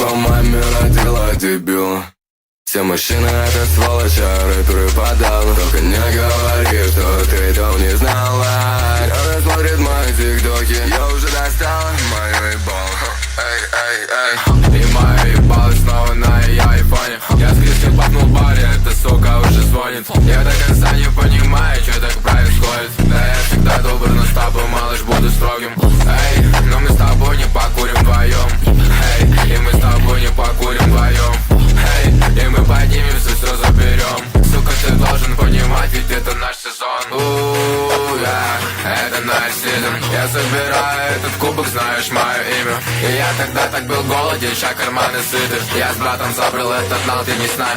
Судьба маме родила дебила. Все мужчины это сволочи, рэперы подавно. Только не говори, что ты там не знала. Кто смотрит мои тиктоки, я уже достала мою ебал. Эй. И моя ебалась снова на ее айфоне. Я с Кристин пахнул в баре, эта сука уже звонит. Я до конца не понимаю, что так происходит. Да я всегда добр, но с тобой, малыш, буду строгим. Эй, но мы с тобой не покурим вдвоем. Эй, и мы с тобой не покурим вдвоем. Эй, и мы поднимемся, все заберем. Сука, ты должен понимать, ведь это наш сезон. Это наш сезон. Я собираю этот кубок, знаешь мое имя. И я тогда так был голоден, ща карманы сыты. Я с братом забрал этот нал, ты не с нами.